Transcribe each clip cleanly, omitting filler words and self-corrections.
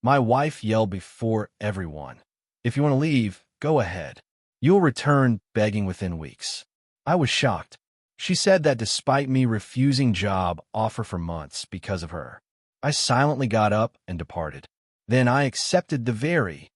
My wife yelled before everyone. If you want to leave, go ahead. You'll return begging within weeks. I was shocked. She said that despite me refusing job offer for months because of her, I silently got up and departed. Then I accepted the very.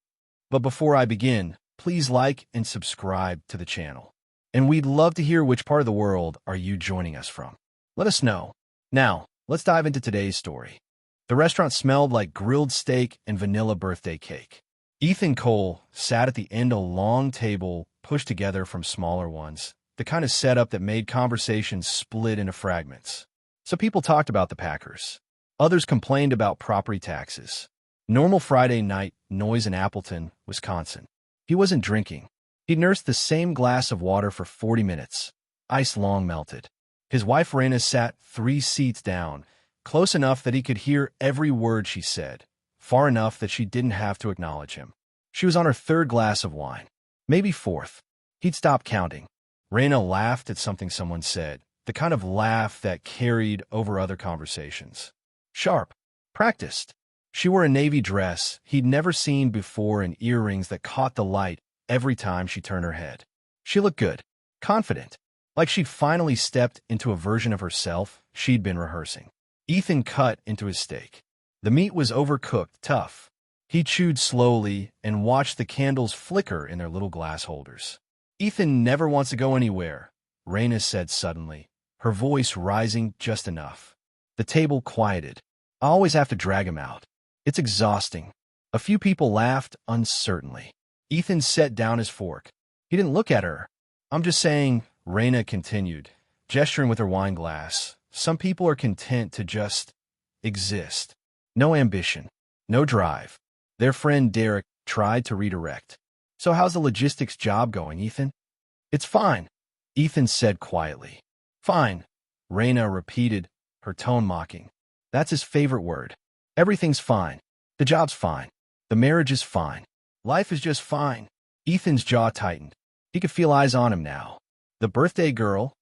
But before I begin, please like and subscribe to the channel. And we'd love to hear which part of the world are you joining us from. Let us know. Now, let's dive into today's story. The restaurant smelled like grilled steak and vanilla birthday cake. Ethan Cole sat at the end of a long table pushed together from smaller ones, the kind of setup that made conversations split into fragments. So people talked about the Packers. Others complained about property taxes. Normal Friday night noise in Appleton, Wisconsin. He wasn't drinking. He nursed the same glass of water for 40 minutes. Ice long melted. His wife Raina sat 3 seats down, close enough that he could hear every word she said, far enough that she didn't have to acknowledge him. She was on her 3rd glass of wine, maybe 4th. He'd stopped counting. Raina laughed at something someone said, the kind of laugh that carried over other conversations. Sharp. Practiced. She wore a navy dress he'd never seen before and earrings that caught the light every time she turned her head. She looked good, confident, like she'd finally stepped into a version of herself she'd been rehearsing. Ethan cut into his steak. The meat was overcooked, tough. He chewed slowly and watched the candles flicker in their little glass holders. Ethan never wants to go anywhere, Raina said suddenly, her voice rising just enough. The table quieted. I always have to drag him out. It's exhausting. A few people laughed uncertainly. Ethan set down his fork. He didn't look at her. I'm just saying, Raina continued, gesturing with her wine glass. Some people are content to just exist. No ambition. No drive. Their friend Derek tried to redirect. So how's the logistics job going, Ethan? It's fine, Ethan said quietly. Fine, Raina repeated, her tone mocking. That's his favorite word. Everything's fine. The job's fine. The marriage is fine. Life is just fine. Ethan's jaw tightened. He could feel eyes on him now. The birthday girl,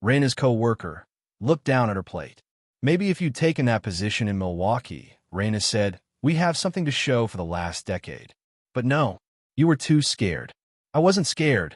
Raina's co-worker, looked down at her plate. Maybe if you'd taken that position in Milwaukee, Raina said, we have something to show for the last decade. But no, you were too scared. I wasn't scared,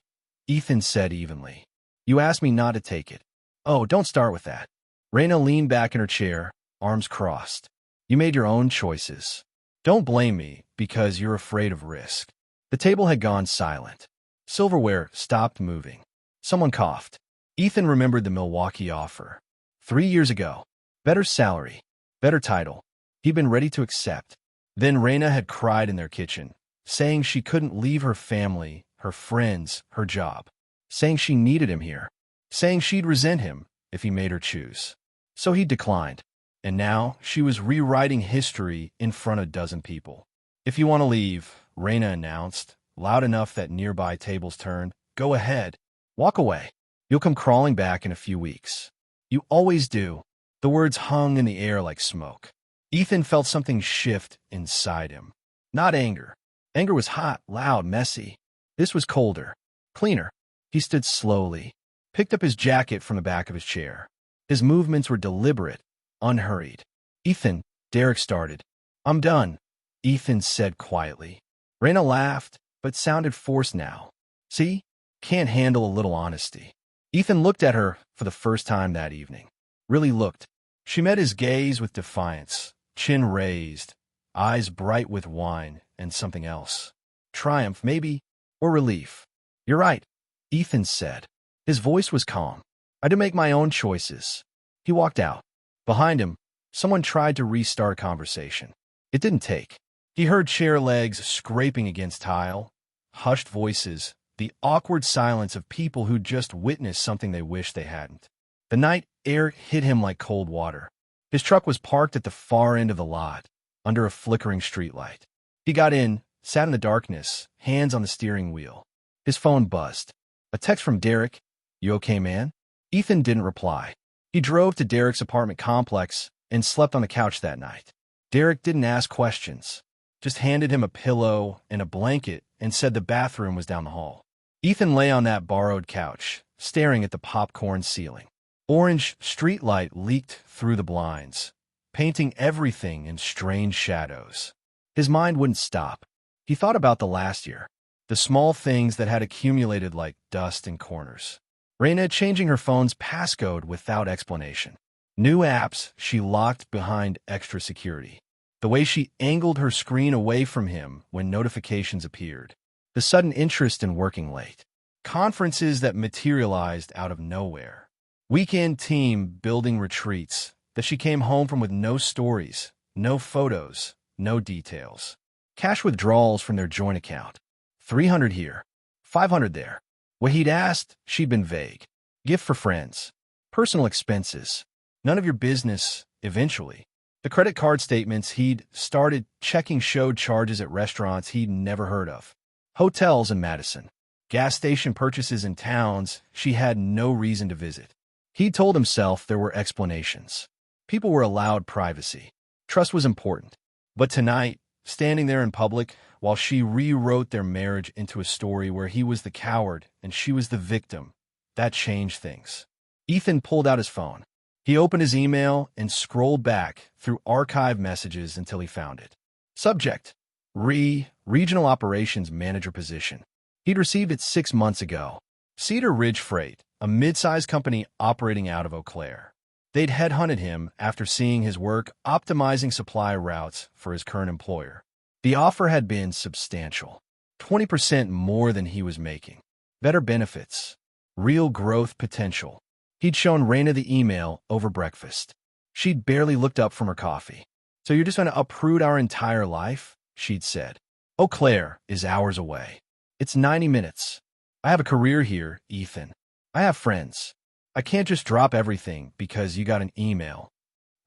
Ethan said evenly. You asked me not to take it. Oh, don't start with that. Raina leaned back in her chair, arms crossed. You made your own choices. Don't blame me because you're afraid of risk. The table had gone silent. Silverware stopped moving. Someone coughed. Ethan remembered the Milwaukee offer. 3 years ago. Better salary. Better title. He'd been ready to accept. Then Raina had cried in their kitchen, saying she couldn't leave her family, her friends, her job. Saying she needed him here. Saying she'd resent him if he made her choose. So he declined. And now she was rewriting history in front of a dozen people. If you want to leave, Raina announced, loud enough that nearby tables turned, go ahead. Walk away. You'll come crawling back in a few weeks. You always do. The words hung in the air like smoke. Ethan felt something shift inside him. Not anger. Anger was hot, loud, messy. This was colder, cleaner. He stood slowly, picked up his jacket from the back of his chair. His movements were deliberate, unhurried. Ethan, Derek started. I'm done, Ethan said quietly. Raina laughed, but sounded forced now. See? Can't handle a little honesty. Ethan looked at her for the first time that evening. Really looked. She met his gaze with defiance, chin raised, eyes bright with wine and something else. Triumph, maybe, or relief. You're right, Ethan said. His voice was calm. I had to make my own choices. He walked out. Behind him, someone tried to restart conversation. It didn't take. He heard chair legs scraping against tile, hushed voices, the awkward silence of people who'd just witnessed something they wished they hadn't. The night air hit him like cold water. His truck was parked at the far end of the lot, under a flickering streetlight. He got in, sat in the darkness, hands on the steering wheel. His phone buzzed. A text from Derek. You okay, man? Ethan didn't reply. He drove to Derek's apartment complex and slept on the couch that night. Derek didn't ask questions, just handed him a pillow and a blanket and said the bathroom was down the hall. Ethan lay on that borrowed couch, staring at the popcorn ceiling. Orange streetlight leaked through the blinds, painting everything in strange shadows. His mind wouldn't stop. He thought about the last year, the small things that had accumulated like dust in corners. Raina changing her phone's passcode without explanation. New apps she locked behind extra security. The way she angled her screen away from him when notifications appeared. The sudden interest in working late. Conferences that materialized out of nowhere. Weekend team building retreats that she came home from with no stories, no photos, no details. Cash withdrawals from their joint account. 300 here, 500 there. What he'd asked, she'd been vague. Gift for friends. Personal expenses. None of your business, eventually. The credit card statements he'd started checking showed charges at restaurants he'd never heard of. Hotels in Madison. Gas station purchases in towns she had no reason to visit. He told himself there were explanations. People were allowed privacy. Trust was important. But tonight, standing there in public, while she rewrote their marriage into a story where he was the coward and she was the victim, that changed things. Ethan pulled out his phone. He opened his email and scrolled back through archived messages until he found it. Subject: Regional Operations Manager position. He'd received it 6 months ago. Cedar Ridge Freight, a mid-sized company operating out of Eau Claire. They'd headhunted him after seeing his work optimizing supply routes for his current employer. The offer had been substantial, 20% more than he was making. Better benefits, real growth potential. He'd shown Raina the email over breakfast. She'd barely looked up from her coffee. So you're just going to uproot our entire life? She'd said. Eau Claire is hours away. It's 90 minutes. I have a career here, Ethan. I have friends. I can't just drop everything because you got an email.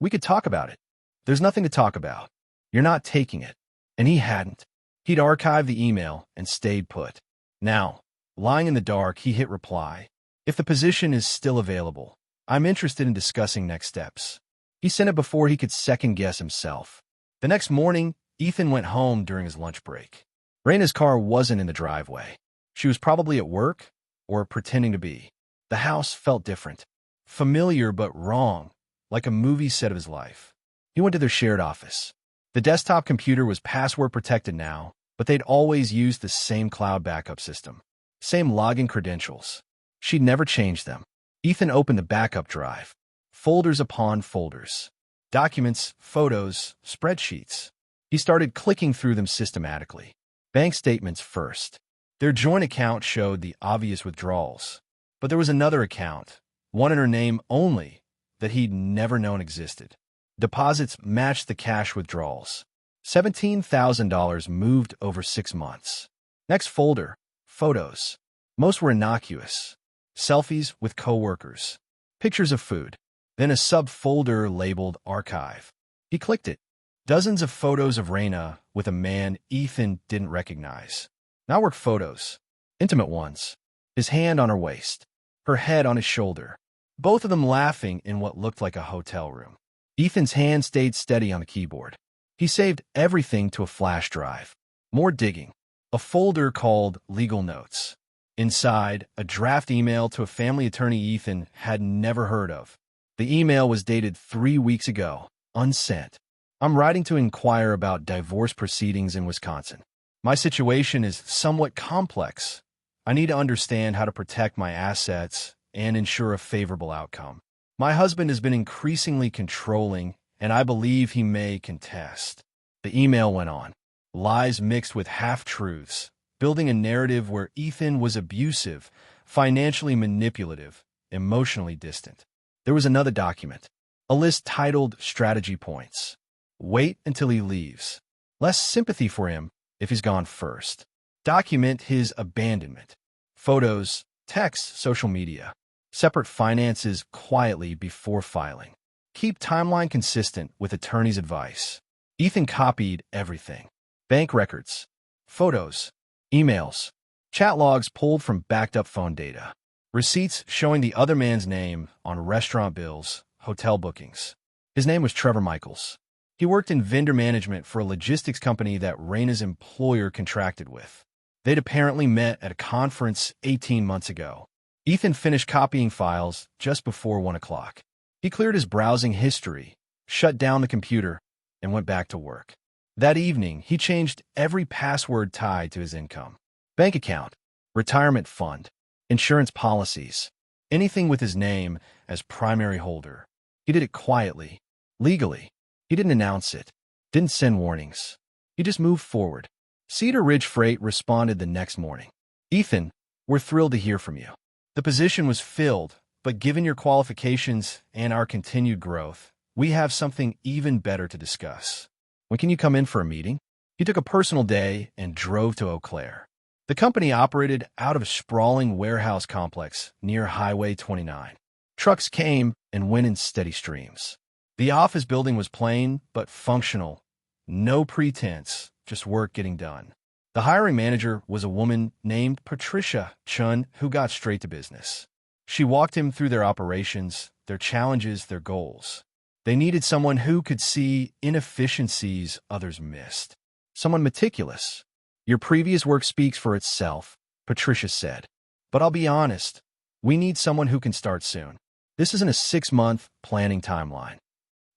We could talk about it. There's nothing to talk about. You're not taking it. And he hadn't. He'd archived the email and stayed put. Now, lying in the dark, he hit reply. If the position is still available, I'm interested in discussing next steps. He sent it before he could second-guess himself. The next morning, Ethan went home during his lunch break. Raina's car wasn't in the driveway. She was probably at work or pretending to be. The house felt different. Familiar but wrong, like a movie set of his life. He went to their shared office. The desktop computer was password-protected now, but they'd always used the same cloud backup system. Same login credentials. She'd never changed them. Ethan opened the backup drive. Folders upon folders. Documents, photos, spreadsheets. He started clicking through them systematically. Bank statements first. Their joint account showed the obvious withdrawals. But there was another account, one in her name only, that he'd never known existed. Deposits matched the cash withdrawals. $17,000 moved over 6 months. Next folder, photos. Most were innocuous. Selfies with coworkers. Pictures of food. Then a subfolder labeled Archive. He clicked it. Dozens of photos of Raina with a man Ethan didn't recognize. Not work photos. Intimate ones. His hand on her waist. Her head on his shoulder. Both of them laughing in what looked like a hotel room. Ethan's hand stayed steady on the keyboard. He saved everything to a flash drive. More digging. A folder called Legal Notes. Inside, a draft email to a family attorney Ethan had never heard of. The email was dated 3 weeks ago, unsent. I'm writing to inquire about divorce proceedings in Wisconsin. My situation is somewhat complex. I need to understand how to protect my assets and ensure a favorable outcome. My husband has been increasingly controlling, and I believe he may contest. The email went on. Lies mixed with half-truths, building a narrative where Ethan was abusive, financially manipulative, emotionally distant. There was another document, a list titled Strategy Points. Wait until he leaves. Less sympathy for him if he's gone first. Document his abandonment. Photos, text, social media. Separate finances quietly before filing. Keep timeline consistent with attorney's advice. Ethan copied everything. Bank records, photos, emails, chat logs pulled from backed-up phone data, receipts showing the other man's name on restaurant bills, hotel bookings. His name was Trevor Michaels. He worked in vendor management for a logistics company that Raina's employer contracted with. They'd apparently met at a conference 18 months ago. Ethan finished copying files just before 1 o'clock. He cleared his browsing history, shut down the computer, and went back to work. That evening, he changed every password tied to his income. Bank account, retirement fund, insurance policies, anything with his name as primary holder. He did it quietly, legally. He didn't announce it, didn't send warnings. He just moved forward. Cedar Ridge Freight responded the next morning. Ethan, we're thrilled to hear from you. The position was filled, but given your qualifications and our continued growth, we have something even better to discuss. When can you come in for a meeting? He took a personal day and drove to Eau Claire. The company operated out of a sprawling warehouse complex near Highway 29. Trucks came and went in steady streams. The office building was plain but functional. No pretense, just work getting done. The hiring manager was a woman named Patricia Chun who got straight to business. She walked him through their operations, their challenges, their goals. They needed someone who could see inefficiencies others missed. Someone meticulous. Your previous work speaks for itself, Patricia said. But I'll be honest, we need someone who can start soon. This isn't a 6-month planning timeline.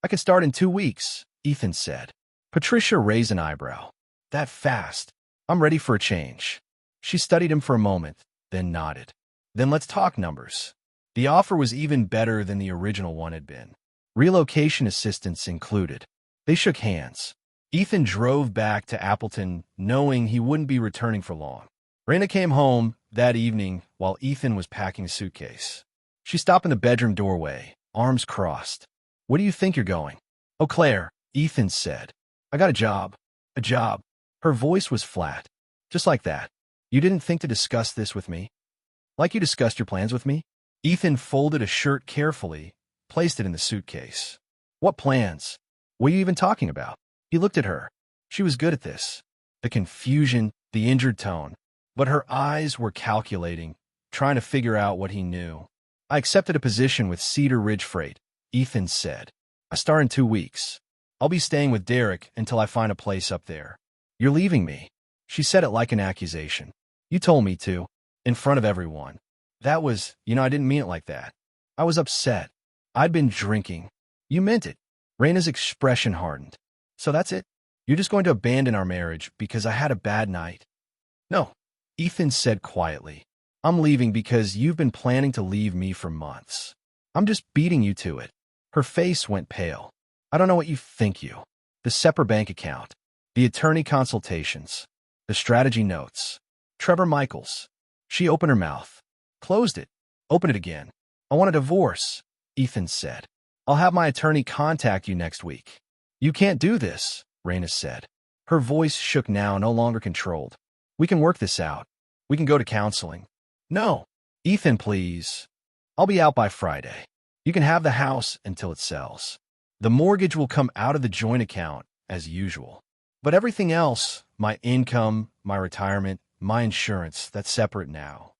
I can start in 2 weeks, Ethan said. Patricia raised an eyebrow. That fast? I'm ready for a change. She studied him for a moment, then nodded. Then let's talk numbers. The offer was even better than the original one had been. Relocation assistance included. They shook hands. Ethan drove back to Appleton, knowing he wouldn't be returning for long. Raina came home that evening while Ethan was packing a suitcase. She stopped in the bedroom doorway, arms crossed. Where do you think you're going? Eau Claire, Ethan said. I got a job. A job. Her voice was flat. Just like that. You didn't think to discuss this with me? Like you discussed your plans with me? Ethan folded a shirt carefully, placed it in the suitcase. What plans? What are you even talking about? He looked at her. She was good at this. The confusion, the injured tone. But her eyes were calculating, trying to figure out what he knew. I accepted a position with Cedar Ridge Freight, Ethan said. I start in 2 weeks. I'll be staying with Derek until I find a place up there. You're leaving me. She said it like an accusation. You told me to, in front of everyone. That was, I didn't mean it like that. I was upset. I'd been drinking. You meant it. Raina's expression hardened. So that's it? You're just going to abandon our marriage because I had a bad night? No, Ethan said quietly. I'm leaving because you've been planning to leave me for months. I'm just beating you to it. Her face went pale. I don't know what you think you. The separate bank account. The attorney consultations. The strategy notes. Trevor Michaels. She opened her mouth. Closed it. Opened it again. I want a divorce, Ethan said. I'll have my attorney contact you next week. You can't do this, Raina said. Her voice shook now, no longer controlled. We can work this out. We can go to counseling. No. Ethan, please. I'll be out by Friday. You can have the house until it sells. The mortgage will come out of the joint account, as usual. But everything else, my income, my retirement, my insurance, that's separate now.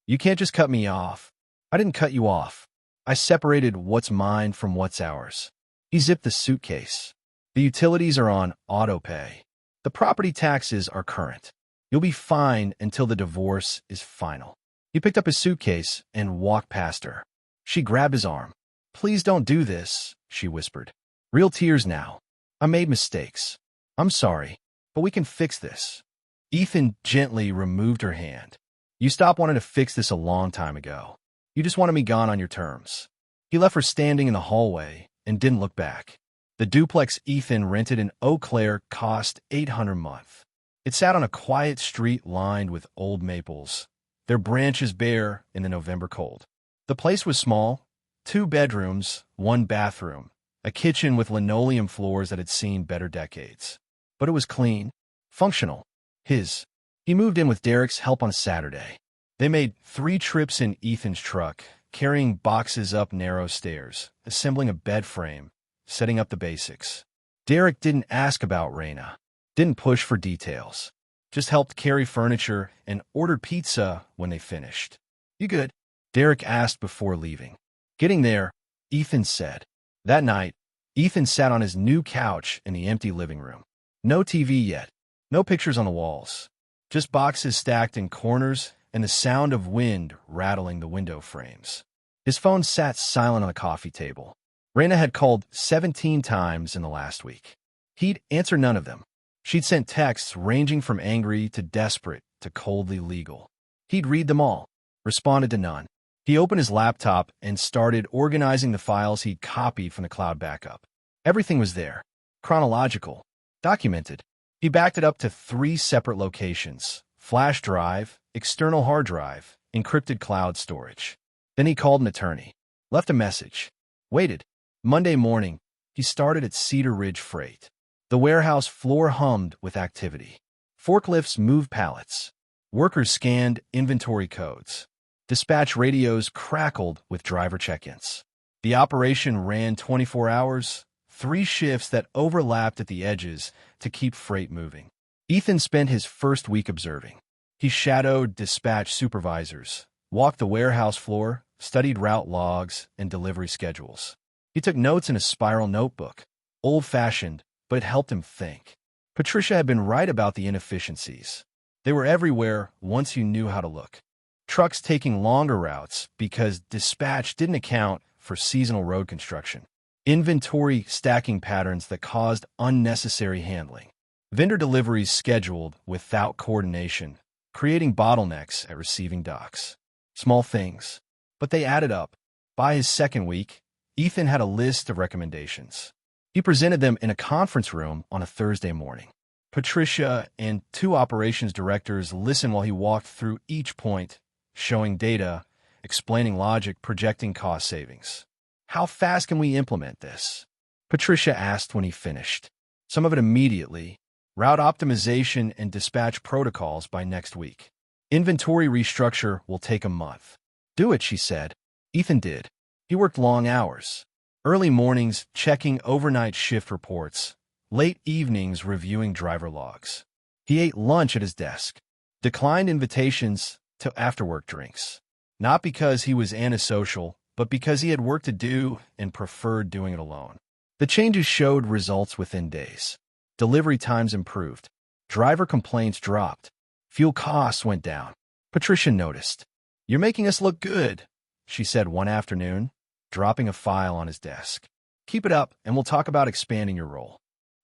You can't just cut me off. I didn't cut you off. I separated what's mine from what's ours. He zipped the suitcase. The utilities are on auto pay. The property taxes are current. You'll be fine until the divorce is final. He picked up his suitcase and walked past her. She grabbed his arm. Please don't do this, she whispered. Real tears now. I made mistakes. I'm sorry, but we can fix this. Ethan gently removed her hand. You stopped wanting to fix this a long time ago. You just wanted me gone on your terms. He left her standing in the hallway and didn't look back. The duplex Ethan rented in Eau Claire cost $800 a month. It sat on a quiet street lined with old maples, their branches bare in the November cold. The place was small, 2 bedrooms, 1 bathroom, a kitchen with linoleum floors that had seen better decades. But it was clean, functional, his. He moved in with Derek's help on a Saturday. They made 3 trips in Ethan's truck, carrying boxes up narrow stairs, assembling a bed frame, setting up the basics. Derek didn't ask about Raina, didn't push for details, just helped carry furniture and ordered pizza when they finished. You good? Derek asked before leaving. Getting there, Ethan said. That night, Ethan sat on his new couch in the empty living room. No TV yet, no pictures on the walls, just boxes stacked in corners and the sound of wind rattling the window frames. His phone sat silent on the coffee table. Raina had called 17 times in the last week. He'd answer none of them. She'd sent texts ranging from angry to desperate to coldly legal. He'd read them all, responded to none. He opened his laptop and started organizing the files he'd copied from the cloud backup. Everything was there, chronological, documented. He backed it up to 3 separate locations: flash drive, external hard drive, encrypted cloud storage. Then he called an attorney, left a message, waited. Monday morning, he started at Cedar Ridge Freight. The warehouse floor hummed with activity. Forklifts moved pallets. Workers scanned inventory codes. Dispatch radios crackled with driver check-ins. The operation ran 24 hours, 3 shifts that overlapped at the edges to keep freight moving. Ethan spent his first week observing. He shadowed dispatch supervisors, walked the warehouse floor, studied route logs and delivery schedules. He took notes in a spiral notebook, old-fashioned, but it helped him think. Patricia had been right about the inefficiencies. They were everywhere once you knew how to look. Trucks taking longer routes because dispatch didn't account for seasonal road construction. Inventory stacking patterns that caused unnecessary handling. Vendor deliveries scheduled without coordination, creating bottlenecks at receiving docks. Small things, but they added up. By his second week, Ethan had a list of recommendations. He presented them in a conference room on a Thursday morning. Patricia and 2 operations directors listened while he walked through each point, showing data, explaining logic, projecting cost savings. "How fast can we implement this?" Patricia asked when he finished. "Some of it immediately. Route optimization and dispatch protocols by next week. Inventory restructure will take a month." "Do it," she said. Ethan did. He worked long hours. Early mornings checking overnight shift reports, late evenings reviewing driver logs. He ate lunch at his desk, declined invitations to after-work drinks. Not because he was antisocial, but because he had work to do and preferred doing it alone. The changes showed results within days. Delivery times improved. Driver complaints dropped. Fuel costs went down. Patricia noticed. "You're making us look good," she said one afternoon, dropping a file on his desk. "Keep it up, and we'll talk about expanding your role."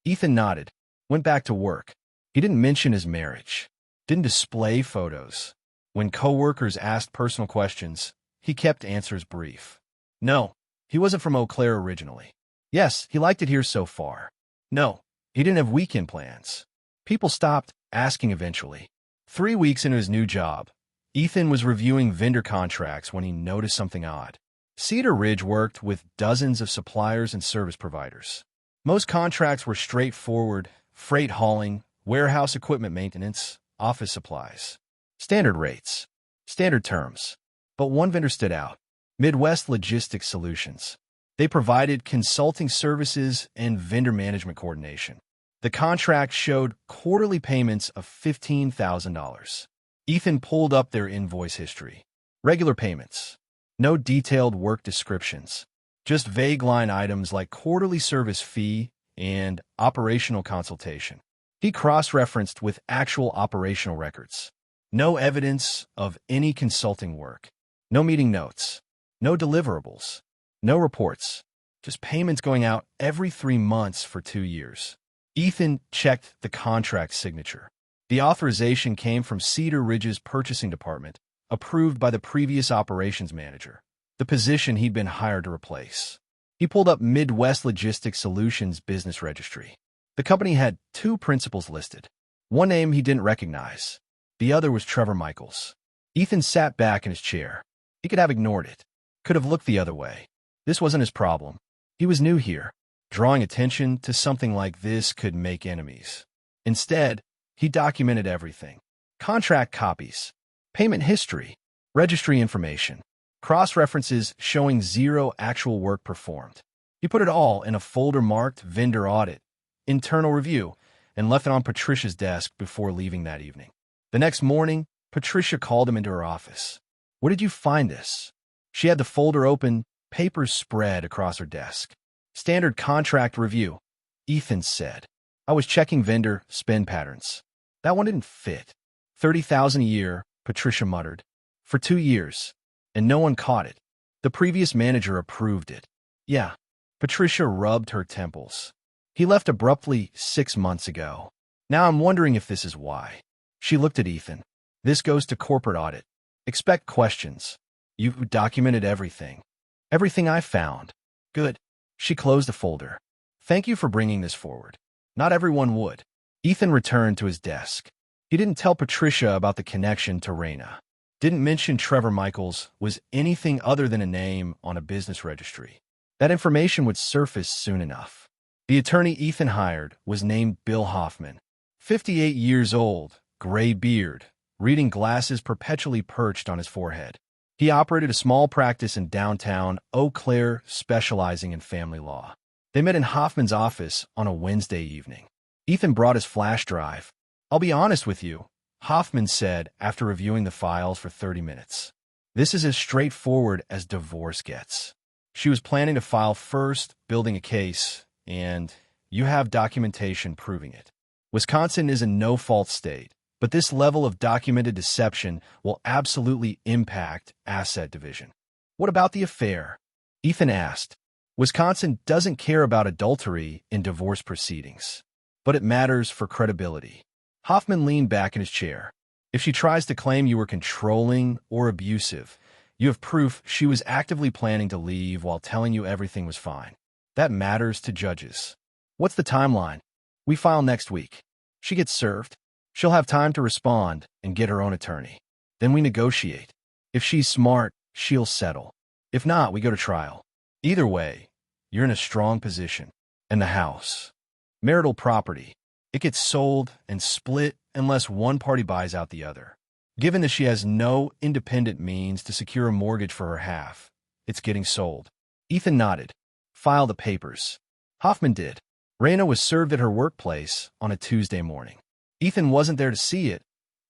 Ethan nodded, went back to work. He didn't mention his marriage, didn't display photos. When coworkers asked personal questions, he kept answers brief. No, he wasn't from Eau Claire originally. Yes, he liked it here so far. No, he didn't have weekend plans. People stopped asking eventually. 3 weeks into his new job, Ethan was reviewing vendor contracts when he noticed something odd. Cedar Ridge worked with dozens of suppliers and service providers. Most contracts were straightforward: freight hauling, warehouse equipment maintenance, office supplies. Standard rates, standard terms. But one vendor stood out: Midwest Logistics Solutions. They provided consulting services and vendor management coordination. The contract showed quarterly payments of $15,000. Ethan pulled up their invoice history. Regular payments. No detailed work descriptions. Just vague line items like quarterly service fee and operational consultation. He cross-referenced with actual operational records. No evidence of any consulting work. No meeting notes. No deliverables. No reports. Just payments going out every 3 months for 2 years. Ethan checked the contract signature. The authorization came from Cedar Ridge's purchasing department, approved by the previous operations manager, the position he'd been hired to replace. He pulled up Midwest Logistics Solutions business registry. The company had 2 principals listed. One name he didn't recognize. The other was Trevor Michaels. Ethan sat back in his chair. He could have ignored it, could have looked the other way. This wasn't his problem. He was new here. Drawing attention to something like this could make enemies. Instead, he documented everything. Contract copies, payment history, registry information, cross-references showing 0 actual work performed. He put it all in a folder marked Vendor Audit, Internal Review, and left it on Patricia's desk before leaving that evening. The next morning, Patricia called him into her office. "Where did you find this?" She had the folder open, papers spread across her desk. "Standard contract review," Ethan said. "I was checking vendor spend patterns. That one didn't fit." $30,000 a year, Patricia muttered. For 2 years. And no one caught it. The previous manager approved it. Yeah. Patricia rubbed her temples. He left abruptly 6 months ago. Now I'm wondering if this is why. She looked at Ethan. This goes to corporate audit. Expect questions. You've documented everything. Everything I found. Good. She closed the folder. Thank you for bringing this forward. Not everyone would. Ethan returned to his desk. He didn't tell Patricia about the connection to Raina. Didn't mention Trevor Michaels was anything other than a name on a business registry. That information would surface soon enough. The attorney Ethan hired was named Bill Hoffman. 58 years old, gray beard, reading glasses perpetually perched on his forehead. He operated a small practice in downtown Eau Claire, specializing in family law. They met in Hoffman's office on a Wednesday evening. Ethan brought his flash drive. I'll be honest with you, Hoffman said after reviewing the files for 30 minutes. This is as straightforward as divorce gets. She was planning to file first, building a case, and you have documentation proving it. Wisconsin is a no-fault state, but this level of documented deception will absolutely impact asset division. What about the affair? Ethan asked. Wisconsin doesn't care about adultery in divorce proceedings, but it matters for credibility. Hoffman leaned back in his chair. If she tries to claim you were controlling or abusive, you have proof she was actively planning to leave while telling you everything was fine. That matters to judges. What's the timeline? We file next week. She gets served. She'll have time to respond and get her own attorney. Then we negotiate. If she's smart, she'll settle. If not, we go to trial. Either way, you're in a strong position. And the house. Marital property. It gets sold and split unless one party buys out the other. Given that she has no independent means to secure a mortgage for her half, it's getting sold. Ethan nodded. File the papers. Hoffman did. Raina was served at her workplace on a Tuesday morning. Ethan wasn't there to see it,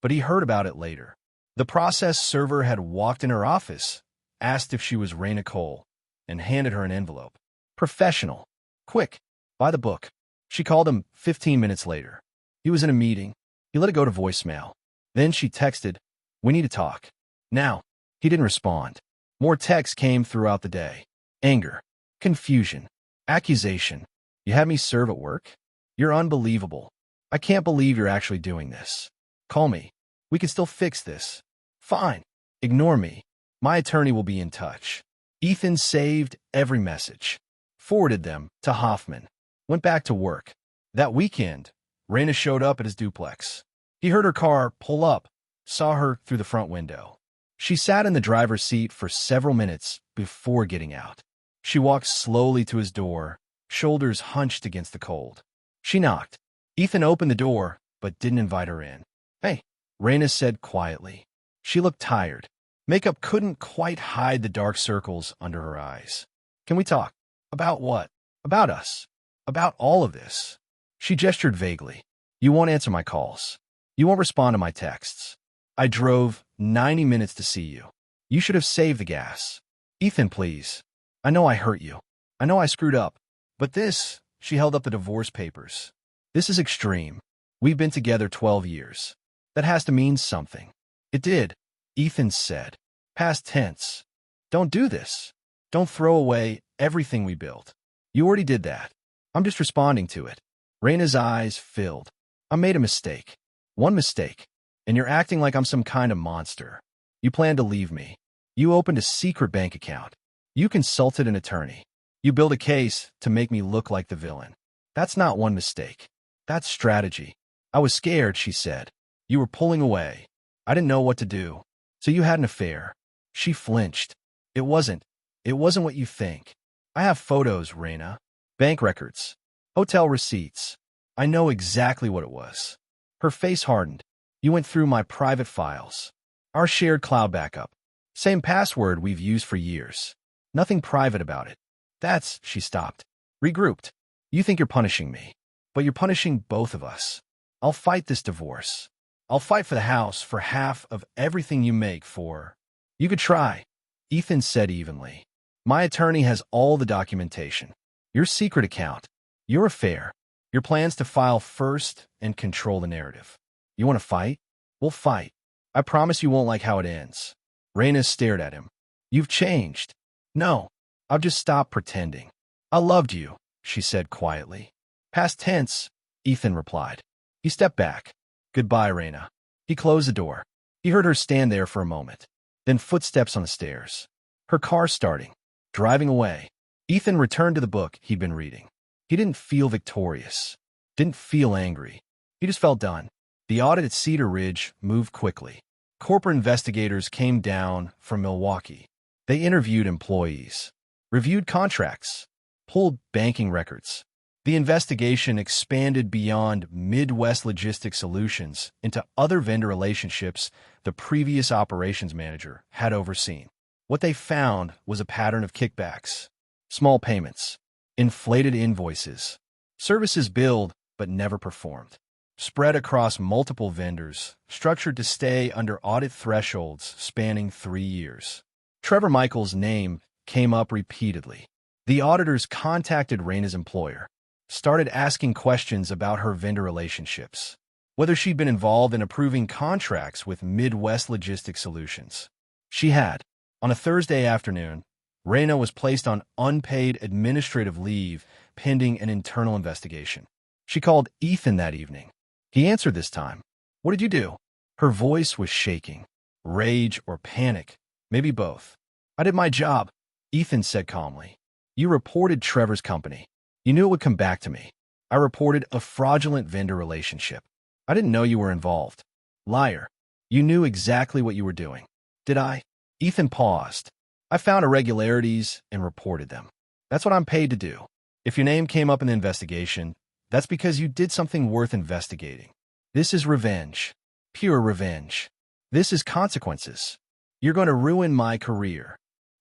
but he heard about it later. The process server had walked in her office, asked if she was Raina Cole, and handed her an envelope. Professional. Quick. Buy the book. She called him 15 minutes later. He was in a meeting. He let it go to voicemail. Then she texted, "We need to talk." Now. He didn't respond. More texts came throughout the day. Anger. Confusion. Accusation. You had me serve at work? You're unbelievable. I can't believe you're actually doing this. Call me. We can still fix this. Fine. Ignore me. My attorney will be in touch. Ethan saved every message. Forwarded them to Hoffman. Went back to work. That weekend, Raina showed up at his duplex. He heard her car pull up, saw her through the front window. She sat in the driver's seat for several minutes before getting out. She walked slowly to his door, shoulders hunched against the cold. She knocked. Ethan opened the door, but didn't invite her in. Hey, Raina said quietly. She looked tired. Makeup couldn't quite hide the dark circles under her eyes. Can we talk? About what? About us. About all of this. She gestured vaguely. You won't answer my calls. You won't respond to my texts. I drove 90 minutes to see you. You should have saved the gas. Ethan, please. I know I hurt you. I know I screwed up. But this, she held up the divorce papers. This is extreme. We've been together 12 years. That has to mean something. It did, Ethan said. Past tense. Don't do this. Don't throw away everything we built. You already did that. I'm just responding to it. Raina's eyes filled. I made a mistake. One mistake. And you're acting like I'm some kind of monster. You plan to leave me. You opened a secret bank account. You consulted an attorney. You built a case to make me look like the villain. That's not one mistake. That's strategy. I was scared, she said. You were pulling away. I didn't know what to do. So you had an affair. She flinched. It wasn't what you think. I have photos, Raina. Bank records. Hotel receipts. I know exactly what it was. Her face hardened. You went through my private files. Our shared cloud backup. Same password we've used for years. Nothing private about it. That's, she stopped. Regrouped. You think you're punishing me. But you're punishing both of us. I'll fight this divorce. I'll fight for the house, for half of everything you make, for... You could try, Ethan said evenly. My attorney has all the documentation. Your secret account. Your affair. Your plans to file first and control the narrative. You want to fight? We'll fight. I promise you won't like how it ends. Raina stared at him. You've changed. No, I'll just stop pretending. I loved you, she said quietly. Past tense, Ethan replied. He stepped back. Goodbye, Raina. He closed the door. He heard her stand there for a moment. Then footsteps on the stairs. Her car starting. Driving away. Ethan returned to the book he'd been reading. He didn't feel victorious. Didn't feel angry. He just felt done. The audit at Cedar Ridge moved quickly. Corporate investigators came down from Milwaukee. They interviewed employees, reviewed contracts, pulled banking records. The investigation expanded beyond Midwest Logistics Solutions into other vendor relationships the previous operations manager had overseen. What they found was a pattern of kickbacks, small payments, inflated invoices, services billed but never performed, spread across multiple vendors, structured to stay under audit thresholds spanning 3 years. Trevor Michaels' name came up repeatedly. The auditors contacted Raina's employer, started asking questions about her vendor relationships, whether she'd been involved in approving contracts with Midwest Logistics Solutions. She had. On a Thursday afternoon, Raina was placed on unpaid administrative leave pending an internal investigation. She called Ethan that evening. He answered this time. "What did you do?" Her voice was shaking. Rage or panic, maybe both. "I did my job," Ethan said calmly. "You reported Trevor's company. You knew it would come back to me. I reported a fraudulent vendor relationship. I didn't know you were involved. Liar. You knew exactly what you were doing." "Did I?" Ethan paused. "I found irregularities and reported them. That's what I'm paid to do. If your name came up in the investigation, that's because you did something worth investigating. This is revenge. Pure revenge. This is consequences. You're going to ruin my career."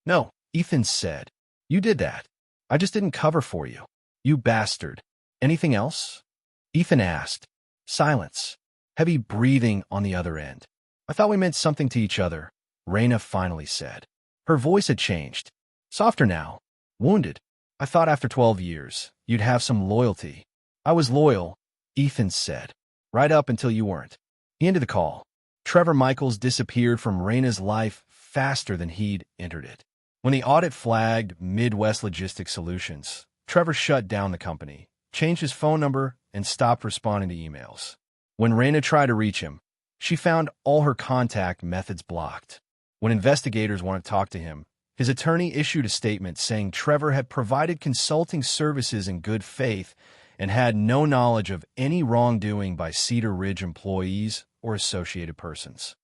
"No," Ethan said. "You did that. I just didn't cover for you. You bastard. Anything else?" Ethan asked. Silence. Heavy breathing on the other end. "I thought we meant something to each other," Raina finally said. Her voice had changed. Softer now. Wounded. "I thought after 12 years, you'd have some loyalty." "I was loyal," Ethan said. "Right up until you weren't." He ended the call. Trevor Michaels disappeared from Raina's life faster than he'd entered it. When the audit flagged Midwest Logistics Solutions, Trevor shut down the company, changed his phone number, and stopped responding to emails. When Raina tried to reach him, she found all her contact methods blocked. When investigators wanted to talk to him, his attorney issued a statement saying Trevor had provided consulting services in good faith and had no knowledge of any wrongdoing by Cedar Ridge employees or associated persons.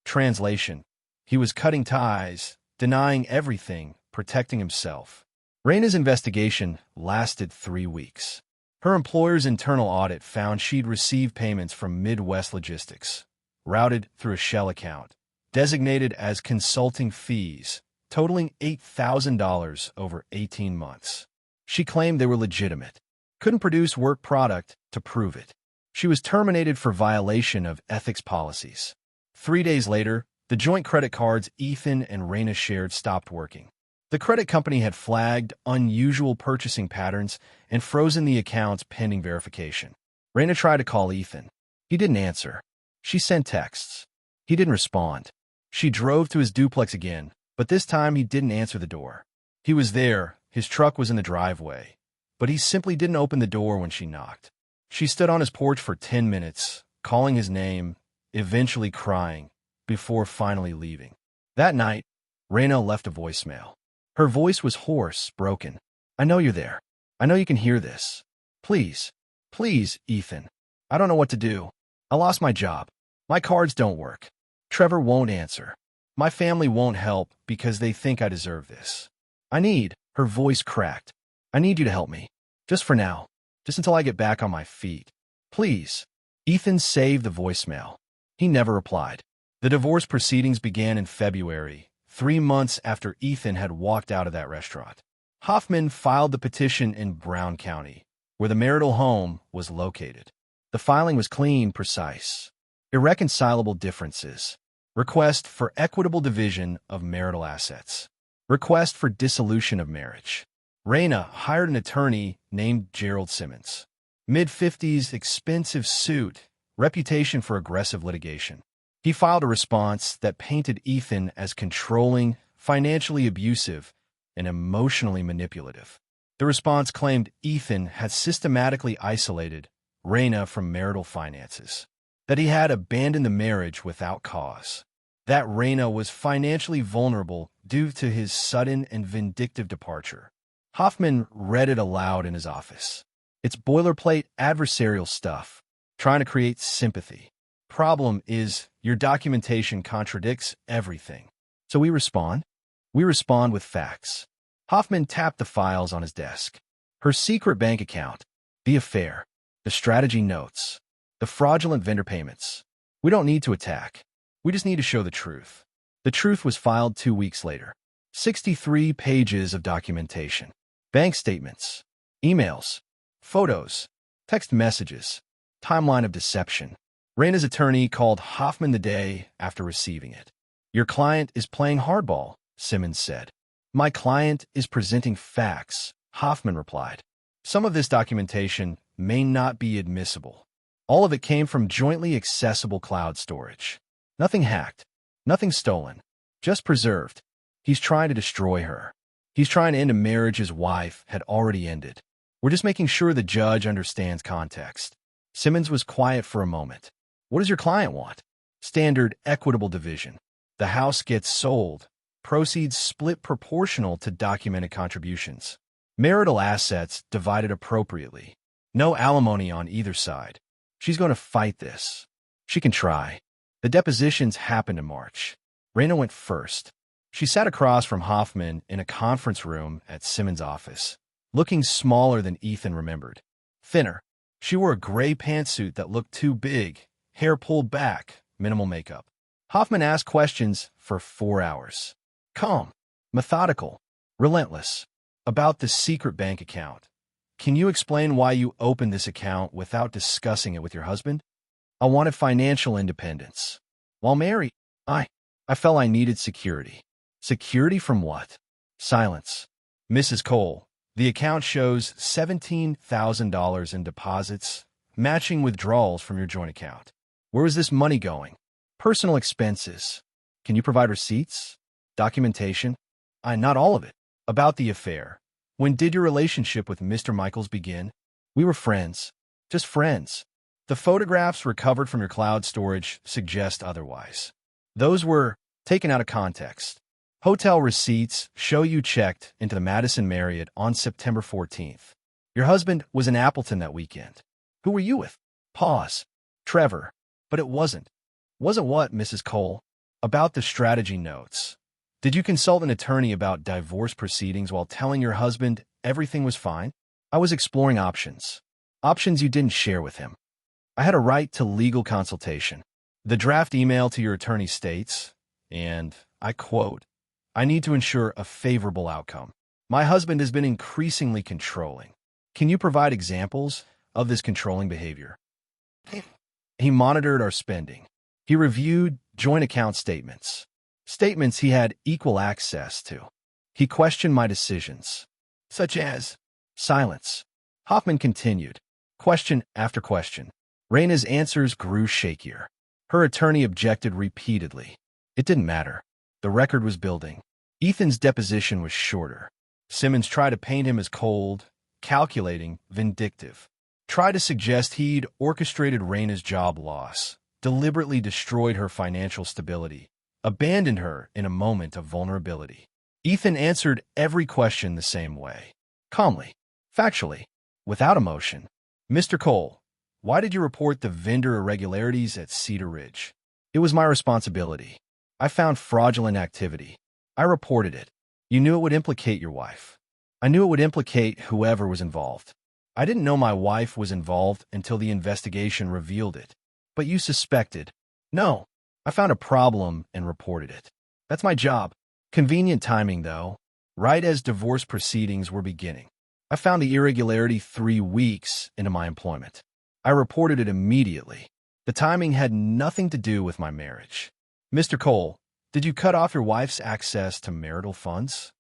Translation: he was cutting ties, denying everything, protecting himself. Raina's investigation lasted 3 weeks. Her employer's internal audit found she'd received payments from Midwest Logistics, routed through a shell account, designated as consulting fees, totaling $8,000 over 18 months. She claimed they were legitimate, couldn't produce work product to prove it. She was terminated for violation of ethics policies. 3 days later, the joint credit cards Ethan and Raina shared stopped working. The credit company had flagged unusual purchasing patterns and frozen the accounts pending verification. Raina tried to call Ethan. He didn't answer. She sent texts. He didn't respond. She drove to his duplex again, but this time he didn't answer the door. He was there, his truck was in the driveway, but he simply didn't open the door when she knocked. She stood on his porch for 10 minutes, calling his name, eventually crying, before finally leaving. That night, Raina left a voicemail. Her voice was hoarse, broken. "I know you're there. I know you can hear this. Please, please, Ethan. I don't know what to do. I lost my job. My cards don't work. Trevor won't answer. My family won't help because they think I deserve this. I need," her voice cracked, "I need you to help me. Just for now. Just until I get back on my feet. Please." Ethan saved the voicemail. He never replied. The divorce proceedings began in February, 3 months after Ethan had walked out of that restaurant. Hoffman filed the petition in Brown County, where the marital home was located. The filing was clean, precise. Irreconcilable differences. Request for equitable division of marital assets. Request for dissolution of marriage. Raina hired an attorney named Gerald Simmons. Mid-50s, expensive suit, reputation for aggressive litigation. He filed a response that painted Ethan as controlling, financially abusive, and emotionally manipulative. The response claimed Ethan had systematically isolated, Raina from marital finances, that he had abandoned the marriage without cause, that Raina was financially vulnerable due to his sudden and vindictive departure. Hoffman read it aloud in his office. It's boilerplate adversarial stuff, trying to create sympathy. Problem is, your documentation contradicts everything. So we respond? We respond with facts. Hoffman tapped the files on his desk. Her secret bank account, the affair, the strategy notes, the fraudulent vendor payments. We don't need to attack. We just need to show the truth. The truth was filed 2 weeks later. 63 pages of documentation. Bank statements, emails, photos, text messages, timeline of deception. Raina's attorney called Hoffman the day after receiving it. Your client is playing hardball, Simmons said. My client is presenting facts, Hoffman replied. Some of this documentation may not be admissible. All of it came from jointly accessible cloud storage. Nothing hacked, nothing stolen, just preserved. He's trying to destroy her. He's trying to end a marriage his wife had already ended. We're just making sure the judge understands context. Simmons was quiet for a moment. What does your client want? Standard equitable division. The house gets sold. Proceeds split proportional to documented contributions. Marital assets divided appropriately. No alimony on either side. She's going to fight this. She can try. The depositions happened in March. Raina went first. She sat across from Hoffman in a conference room at Simmons' office, looking smaller than Ethan remembered. Thinner. She wore a gray pantsuit that looked too big, hair pulled back, minimal makeup. Hoffman asked questions for 4 hours. Calm, methodical, relentless. About the secret bank account. Can you explain why you opened this account without discussing it with your husband? I wanted financial independence. While married, I felt I needed security. Security from what? Silence. Mrs. Cole, the account shows $17,000 in deposits, matching withdrawals from your joint account. Where is this money going? Personal expenses. Can you provide receipts? Documentation? Not all of it. About the affair. When did your relationship with Mr. Michaels begin? We were friends. Just friends. The photographs recovered from your cloud storage suggest otherwise. Those were taken out of context. Hotel receipts show you checked into the Madison Marriott on September 14th. Your husband was in Appleton that weekend. Who were you with? Pause. Trevor. But it wasn't. Wasn't what, Mrs. Cole? About the strategy notes. Did you consult an attorney about divorce proceedings while telling your husband everything was fine? I was exploring options. Options you didn't share with him. I had a right to legal consultation. The draft email to your attorney states, and I quote, I need to ensure a favorable outcome. My husband has been increasingly controlling. Can you provide examples of this controlling behavior? He monitored our spending. He reviewed joint account statements. Statements he had equal access to. He questioned my decisions, such as silence. Hoffman continued, question after question. Raina's answers grew shakier. Her attorney objected repeatedly. It didn't matter. The record was building. Ethan's deposition was shorter. Simmons tried to paint him as cold, calculating, vindictive. Tried to suggest he'd orchestrated Raina's job loss, deliberately destroyed her financial stability, abandoned her in a moment of vulnerability. Ethan answered every question the same way, calmly, factually, without emotion. Mr. Cole, why did you report the vendor irregularities at Cedar Ridge? It was my responsibility. I found fraudulent activity. I reported it. You knew it would implicate your wife. I knew it would implicate whoever was involved. I didn't know my wife was involved until the investigation revealed it. But you suspected. No. I found a problem and reported it. That's my job. Convenient timing, though. Right as divorce proceedings were beginning. I found the irregularity 3 weeks into my employment. I reported it immediately. The timing had nothing to do with my marriage. Mr. Cole, did you cut off your wife's access to marital funds?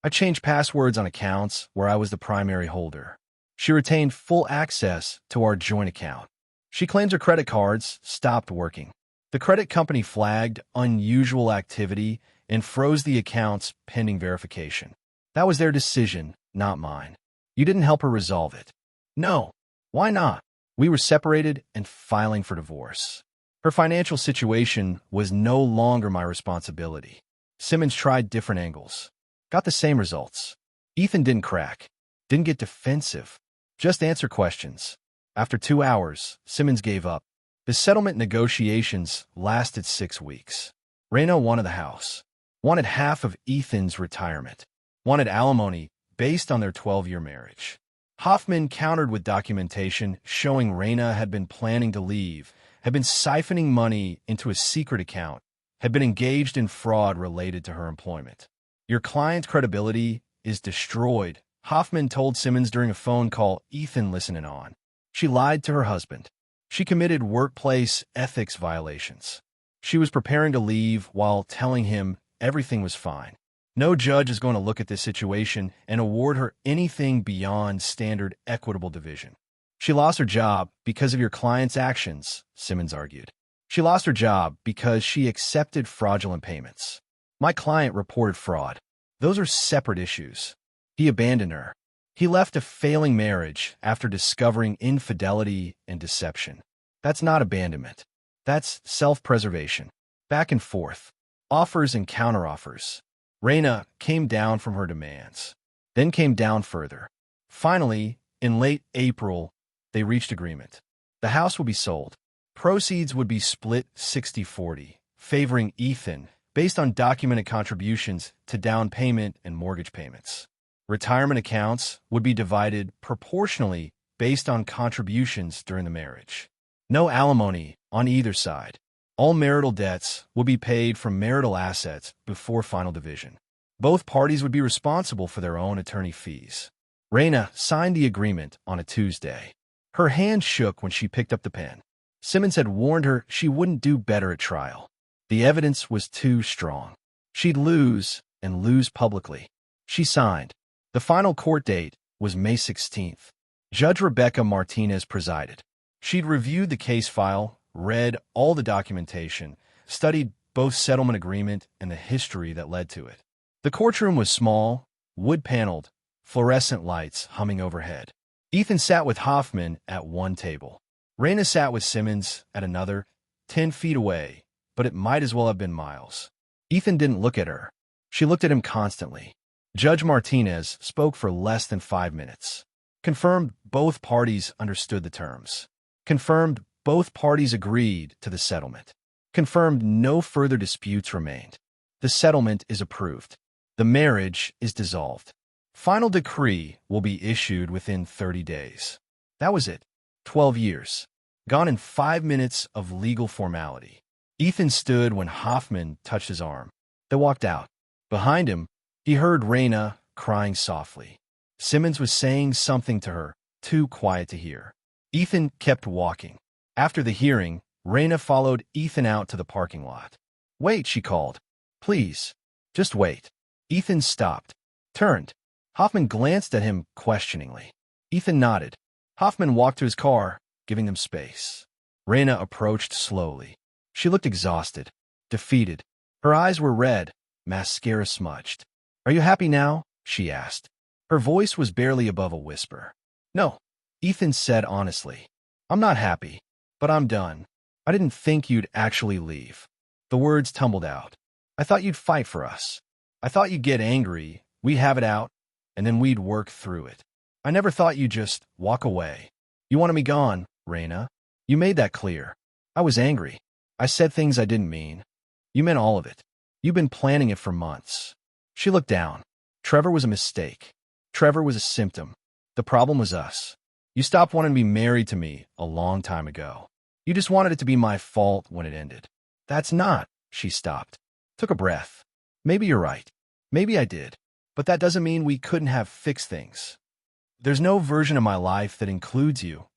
I changed passwords on accounts where I was the primary holder. She retained full access to our joint account. She claims her credit cards stopped working. The credit company flagged unusual activity and froze the accounts pending verification. That was their decision, not mine. You didn't help her resolve it. No. Why not? We were separated and filing for divorce. Her financial situation was no longer my responsibility. Simmons tried different angles. Got the same results. Ethan didn't crack. Didn't get defensive. Just answer questions. After 2 hours, Simmons gave up. The settlement negotiations lasted 6 weeks. Raina wanted the house. Wanted half of Ethan's retirement. Wanted alimony based on their 12-year marriage. Hoffman countered with documentation showing Raina had been planning to leave, had been siphoning money into a secret account, had been engaged in fraud related to her employment. Your client's credibility is destroyed, Hoffman told Simmons during a phone call Ethan listening on. She lied to her husband. She committed workplace ethics violations. She was preparing to leave while telling him everything was fine. No judge is going to look at this situation and award her anything beyond standard equitable division. She lost her job because of your client's actions, Simmons argued. She lost her job because she accepted fraudulent payments. My client reported fraud. Those are separate issues. He abandoned her. He left a failing marriage after discovering infidelity and deception. That's not abandonment. That's self-preservation. Back and forth. Offers and counteroffers. Raina came down from her demands, then came down further. Finally, in late April, they reached agreement. The house would be sold. Proceeds would be split 60-40, favoring Ethan, based on documented contributions to down payment and mortgage payments. Retirement accounts would be divided proportionally based on contributions during the marriage. No alimony on either side. All marital debts would be paid from marital assets before final division. Both parties would be responsible for their own attorney fees. Raina signed the agreement on a Tuesday. Her hand shook when she picked up the pen. Simmons had warned her she wouldn't do better at trial. The evidence was too strong. She'd lose, and lose publicly. She signed. The final court date was May 16th. Judge Rebecca Martinez presided. She'd reviewed the case file, read all the documentation, studied both settlement agreement and the history that led to it. The courtroom was small, wood-paneled, fluorescent lights humming overhead. Ethan sat with Hoffman at one table. Raina sat with Simmons at another, 10 feet away, but it might as well have been miles. Ethan didn't look at her. She looked at him constantly. Judge Martinez spoke for less than 5 minutes. Confirmed both parties understood the terms. Confirmed both parties agreed to the settlement. Confirmed no further disputes remained. The settlement is approved. The marriage is dissolved. Final decree will be issued within 30 days. That was it. 12 years. Gone in 5 minutes of legal formality. Ethan stood when Hoffman touched his arm. They walked out. Behind him, he heard Raina crying softly. Simmons was saying something to her, too quiet to hear. Ethan kept walking. After the hearing, Raina followed Ethan out to the parking lot. "Wait," she called. "Please, just wait." Ethan stopped, turned. Hoffman glanced at him questioningly. Ethan nodded. Hoffman walked to his car, giving them space. Raina approached slowly. She looked exhausted, defeated. Her eyes were red, mascara smudged. "Are you happy now?" she asked. Her voice was barely above a whisper. "No," Ethan said honestly. "I'm not happy, but I'm done. I didn't think you'd actually leave." The words tumbled out. "I thought you'd fight for us. I thought you'd get angry, we'd have it out, and then we'd work through it. I never thought you'd just walk away. You wanted me gone, Raina. You made that clear. I was angry. I said things I didn't mean. You meant all of it. You've been planning it for months." She looked down. Trevor was a mistake. Trevor was a symptom. The problem was us. You stopped wanting to be married to me a long time ago. You just wanted it to be my fault when it ended. That's not. She stopped. Took a breath. Maybe you're right. Maybe I did. But that doesn't mean we couldn't have fixed things. There's no version of my life that includes you,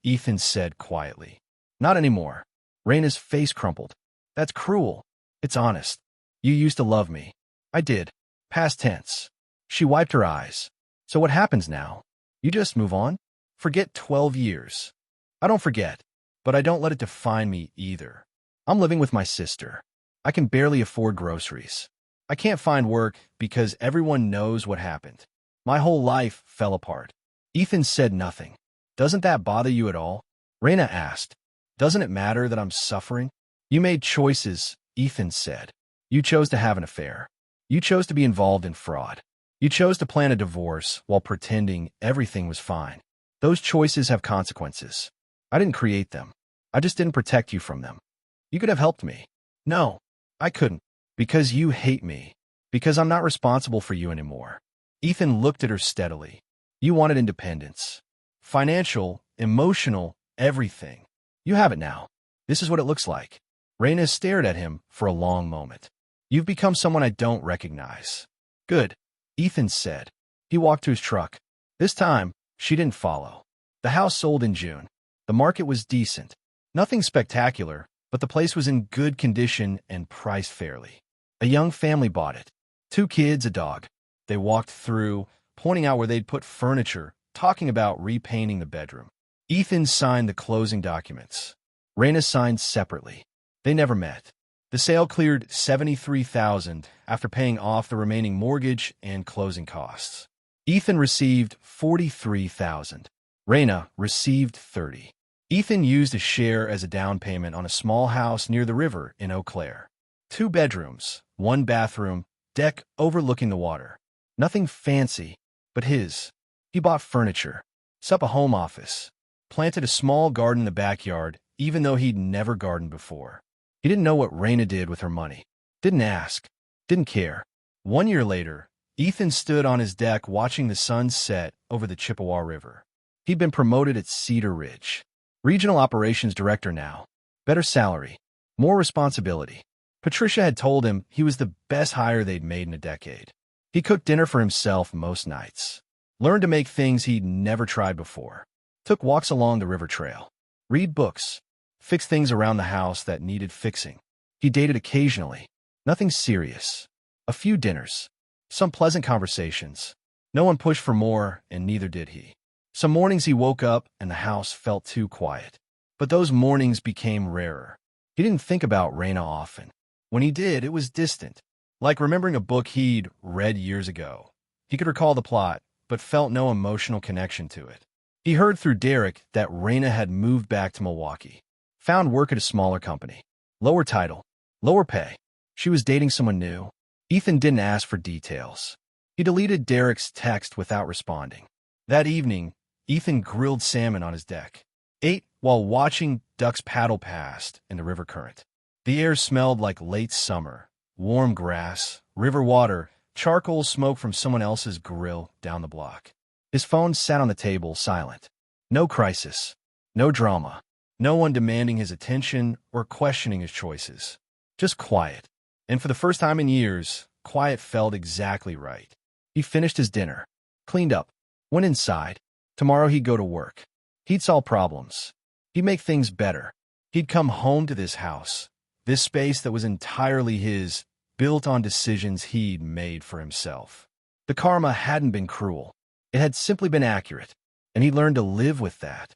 Ethan said quietly. Not anymore. Raina's face crumpled. That's cruel. It's honest. You used to love me. I did. Past tense. She wiped her eyes. So what happens now? You just move on? Forget 12 years. I don't forget, but I don't let it define me either. I'm living with my sister. I can barely afford groceries. I can't find work because everyone knows what happened. My whole life fell apart. Ethan said nothing. Doesn't that bother you at all? Raina asked. Doesn't it matter that I'm suffering? You made choices, Ethan said. You chose to have an affair. You chose to be involved in fraud. You chose to plan a divorce while pretending everything was fine. Those choices have consequences. I didn't create them. I just didn't protect you from them. You could have helped me. No, I couldn't. Because you hate me. Because I'm not responsible for you anymore. Ethan looked at her steadily. You wanted independence. Financial, emotional, everything. You have it now. This is what it looks like. Raina stared at him for a long moment. You've become someone I don't recognize. Good, Ethan said. He walked to his truck. This time, she didn't follow. The house sold in June. The market was decent. Nothing spectacular, but the place was in good condition and priced fairly. A young family bought it. 2 kids, a dog. They walked through, pointing out where they'd put furniture, talking about repainting the bedroom. Ethan signed the closing documents. Raina signed separately. They never met. The sale cleared $73,000 after paying off the remaining mortgage and closing costs. Ethan received $43,000. Raina received $30,000. Ethan used a share as a down payment on a small house near the river in Eau Claire. 2 bedrooms, 1 bathroom, deck overlooking the water. Nothing fancy, but his. He bought furniture, set up a home office, planted a small garden in the backyard, even though he'd never gardened before. He didn't know what Raina did with her money. Didn't ask. Didn't care. 1 year later, Ethan stood on his deck watching the sun set over the Chippewa River. He'd been promoted at Cedar Ridge. Regional Operations Director now. Better salary. More responsibility. Patricia had told him he was the best hire they'd made in a decade. He cooked dinner for himself most nights. Learned to make things he'd never tried before. Took walks along the river trail. Read books. Fixed things around the house that needed fixing. He dated occasionally. Nothing serious. A few dinners. Some pleasant conversations. No one pushed for more, and neither did he. Some mornings he woke up and the house felt too quiet. But those mornings became rarer. He didn't think about Raina often. When he did, it was distant. Like remembering a book he'd read years ago. He could recall the plot, but felt no emotional connection to it. He heard through Derek that Raina had moved back to Milwaukee. Found work at a smaller company. Lower title. Lower pay. She was dating someone new. Ethan didn't ask for details. He deleted Derek's text without responding. That evening, Ethan grilled salmon on his deck. Ate while watching ducks paddle past in the river current. The air smelled like late summer. Warm grass, river water, charcoal smoke from someone else's grill down the block. His phone sat on the table, silent. No crisis. No drama. No one demanding his attention or questioning his choices. Just quiet. And for the first time in years, quiet felt exactly right. He finished his dinner. Cleaned up. Went inside. Tomorrow he'd go to work. He'd solve problems. He'd make things better. He'd come home to this house. This space that was entirely his, built on decisions he'd made for himself. The karma hadn't been cruel. It had simply been accurate. And he learned to live with that.